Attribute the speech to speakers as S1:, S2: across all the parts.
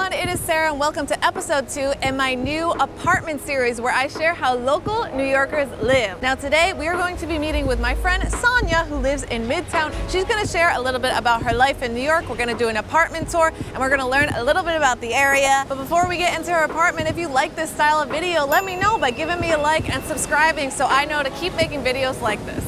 S1: everyone, it is Sarah and welcome to episode 2 in my new apartment series where I share how local New Yorkers live. Now today we are going to be meeting with my friend Soniya who lives in Midtown. She's going to share a little bit about her life in New York. We're going to do an apartment tour and we're going to learn a little bit about the area. But before we get into her apartment, if you like this style of video, let me know by giving me a like and subscribing so I know to keep making videos like this.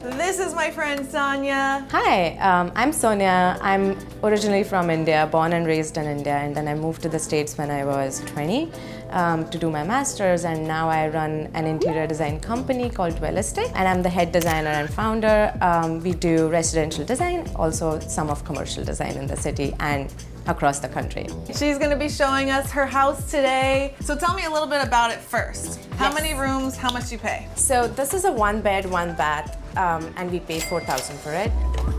S1: This is my friend Soniya.
S2: Hi, I'm Soniya. I'm originally from India, born and raised in India, and then I moved to the States when I was 20 to do my master's, and now I run an interior design company called Dwellistic, and I'm the head designer and founder. We do residential design, also some of commercial design in the city and across the country.
S1: She's going to be showing us her house today. So tell me a little bit about it first. How many rooms, how much you pay?
S2: So this is a 1-bed, 1-bath, and we pay $4,000 for it.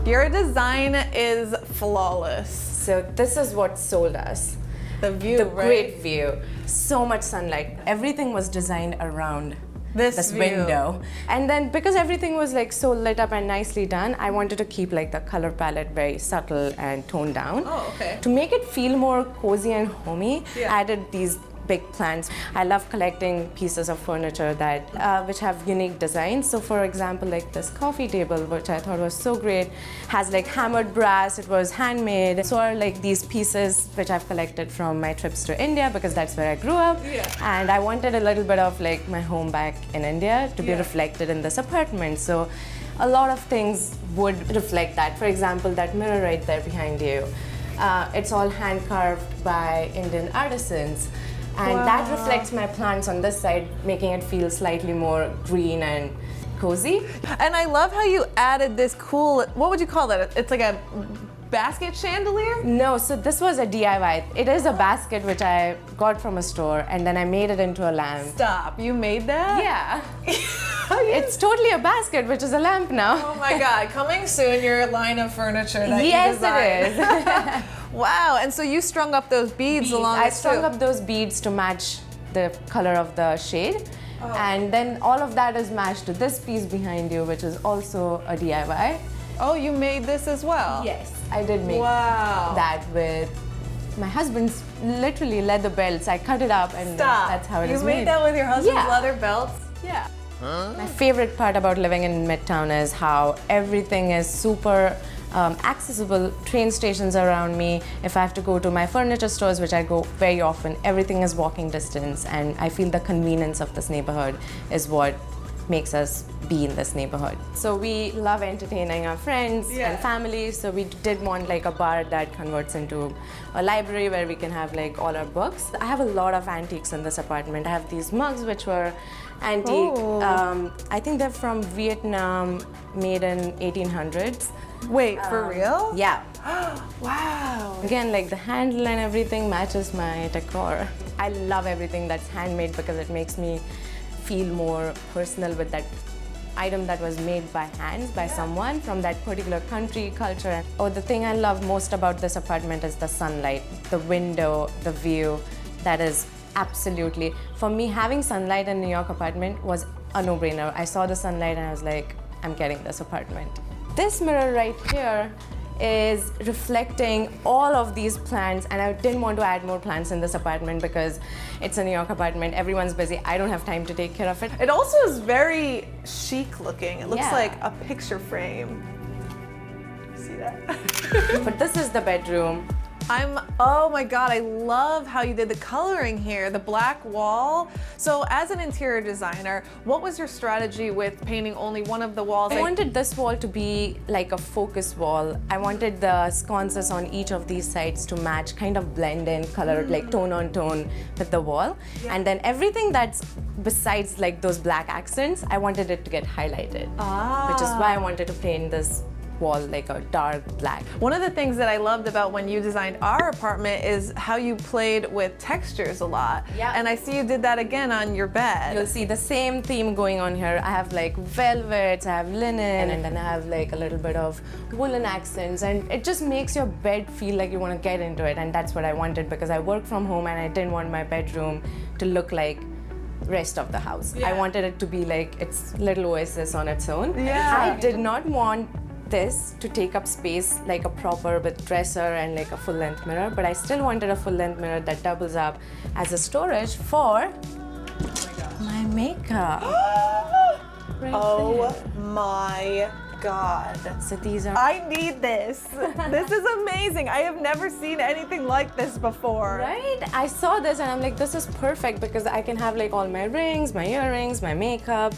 S1: Your design is flawless.
S2: So this is what sold us.
S1: The view,
S2: the
S1: right?
S2: Great view. So much sunlight. Everything was designed around this window. And then because everything was like so lit up and nicely done, I wanted to keep like the color palette very subtle and toned down.
S1: Oh, okay.
S2: To make it feel more cozy and homey, I added these big plants. I love collecting pieces of furniture that which have unique designs. So for example, like this coffee table, which I thought was so great, has like hammered brass, it was handmade. So are like these pieces which I've collected from my trips to India because that's where I grew up. And I wanted a little bit of like my home back in India to be reflected in this apartment. So a lot of things would reflect that. For example, that mirror right there behind you, it's all hand carved by Indian artisans. And that reflects my plants on this side, making it feel slightly more green and cozy.
S1: And I love how you added this cool, what would you call that? It's like a basket chandelier?
S2: No, so this was a DIY. It is a basket which I got from a store and then I made it into a lamp.
S1: Stop, you made that?
S2: Yeah. It's totally a basket, which is a lamp now.
S1: Oh my God, coming soon, your line of furniture that you
S2: Yes,
S1: designed.
S2: it is.
S1: Wow, and so you strung up those beads along
S2: I
S1: this
S2: strung
S1: too.
S2: up those beads to match the color of the shade. And then all of that is matched to this piece behind you, which is also a DIY.
S1: Oh, you made this as well?
S2: Yes, I did make that with my husband's literally leather belts. I cut it up and that's how it is made.
S1: You made that with your husband's leather belts?
S2: Yeah. My favorite part about living in Midtown is how everything is super accessible. Train stations around me. If I have to go to my furniture stores, which I go very often, everything is walking distance, and I feel the convenience of this neighborhood is what makes us be in this neighborhood. So we love entertaining our friends and family, so we did want like a bar that converts into a library where we can have like all our books. I have a lot of antiques in this apartment. I have these mugs which were antique. I think they're from Vietnam, made in 1800s.
S1: Wait, for real?
S2: Yeah.
S1: Wow.
S2: Again, like the handle and everything matches my decor. I love everything that's handmade because it makes me feel more personal with that item that was made by hands by someone from that particular country, culture. Oh, the thing I love most about this apartment is the sunlight, the window, the view. That is absolutely, for me, having sunlight in New York apartment was a no-brainer. I saw the sunlight and I was like, I'm getting this apartment. This mirror right here is reflecting all of these plants, and I didn't want to add more plants in this apartment because it's a New York apartment, everyone's busy, I don't have time to take care of it.
S1: It also is very chic looking. It looks like a picture frame. See that?
S2: But this is the bedroom.
S1: Oh my God, I love how you did the coloring here, the black wall. So as an interior designer, what was your strategy with painting only one of the walls?
S2: I wanted this wall to be like a focus wall. I wanted the sconces on each of these sides to match, kind of blend in color, like tone on tone with the wall. And then everything that's besides like those black accents, I wanted it to get highlighted. Which is why I wanted to paint this wall like a dark black.
S1: One of the things that I loved about when you designed our apartment is how you played with textures a lot.
S2: Yeah.
S1: And I see you did that again on your bed.
S2: You'll see the same theme going on here. I have like velvets, I have linen, and then I have like a little bit of woolen accents, and it just makes your bed feel like you want to get into it. And that's what I wanted, because I work from home and I didn't want my bedroom to look like rest of the house. I wanted it to be like its little oasis on its own. I did not want this to take up space like a proper with dresser and like a full-length mirror, but I still wanted a full-length mirror that doubles up as a storage for my makeup.
S1: Oh my God.
S2: So these are...
S1: I need this. This is amazing. I have never seen anything like this before.
S2: Right? I saw this and I'm like, this is perfect, because I can have like all my rings, my earrings, my makeup,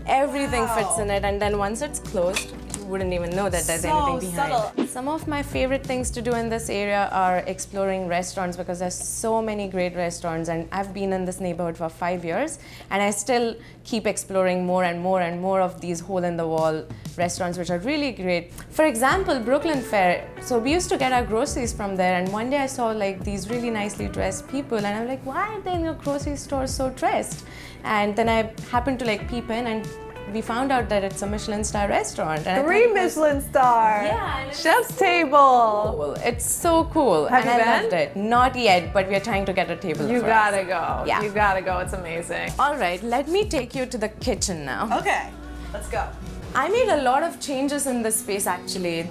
S2: everything fits in it. And then once it's closed, you wouldn't even know that there's anything behind.
S1: Subtle.
S2: Some of my favorite things to do in this area are exploring restaurants, because there's so many great restaurants, and I've been in this neighborhood for 5 years and I still keep exploring more and more and more of these hole-in-the-wall restaurants, which are really great. For example, Brooklyn Fair. So we used to get our groceries from there, and one day I saw like these really nicely dressed people, and I'm like, why are they in your grocery store so dressed? And then I happened to like peep in, and we found out that it's a Michelin star restaurant. And
S1: 3 Michelin star.
S2: Yeah.
S1: Chef's table.
S2: Cool. It's so cool.
S1: Have
S2: and
S1: you
S2: I
S1: been?
S2: loved it. Not yet, but we are trying to get a table
S1: You
S2: for
S1: gotta
S2: us.
S1: go.
S2: Yeah.
S1: You gotta go. It's amazing.
S2: All right, let me take you to the kitchen now.
S1: Okay, let's go.
S2: I made a lot of changes in this space actually.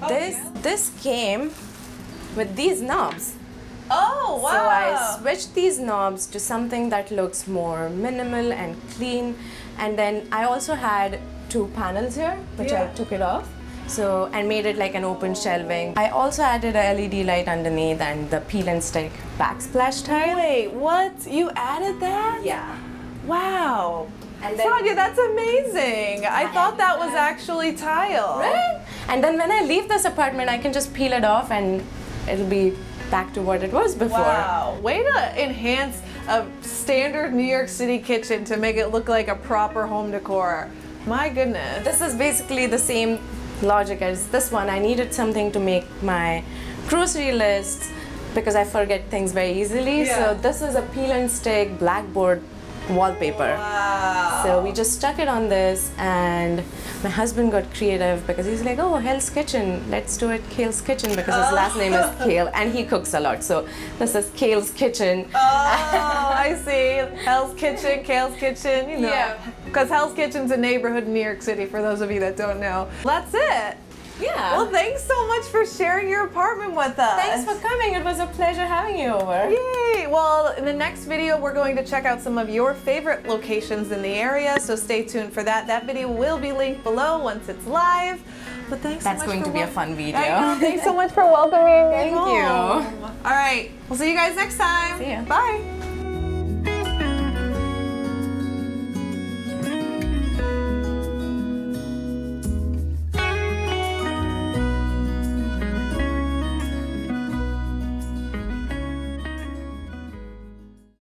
S2: This came with these knobs.
S1: Oh, wow.
S2: So I switched these knobs to something that looks more minimal and clean. And then I also had 2 panels here, which I took it off. So, and made it like an open shelving. I also added a LED light underneath and the peel and stick backsplash tile.
S1: Wait, what? You added that?
S2: Yeah.
S1: Wow.
S2: And then,
S1: Sonia, that's amazing. I thought that was actually tile.
S2: right? And then when I leave this apartment, I can just peel it off and it'll be back to what it was before.
S1: Wow. Way to enhance a standard New York City kitchen to make it look like a proper home decor. My goodness.
S2: This is basically the same logic as this one. I needed something to make my grocery lists because I forget things very easily.
S1: Yeah.
S2: So this is a peel and stick blackboard wallpaper.
S1: Wow.
S2: So we just stuck it on this, and my husband got creative because he's like, oh, Hell's Kitchen, let's do it Kale's Kitchen, because his last name is Kale and he cooks a lot. So this is Kale's Kitchen.
S1: Oh, I see. Hell's Kitchen, Kale's Kitchen, you know.
S2: Yeah.
S1: Because Hell's Kitchen's a neighborhood in New York City, for those of you that don't know. That's it.
S2: Yeah.
S1: Well, thanks so much for sharing your apartment with us.
S2: Thanks for coming. It was a pleasure having you over.
S1: Yay! Well, in the next video, we're going to check out some of your favorite locations in the area, so stay tuned for that. That video will be linked below once it's live. But thanks so much.
S2: That's going to be a fun video.
S1: I know. Thanks so much for welcoming me
S2: Thank
S1: home.
S2: you.
S1: All right. We'll see you guys next time.
S2: See ya.
S1: Bye.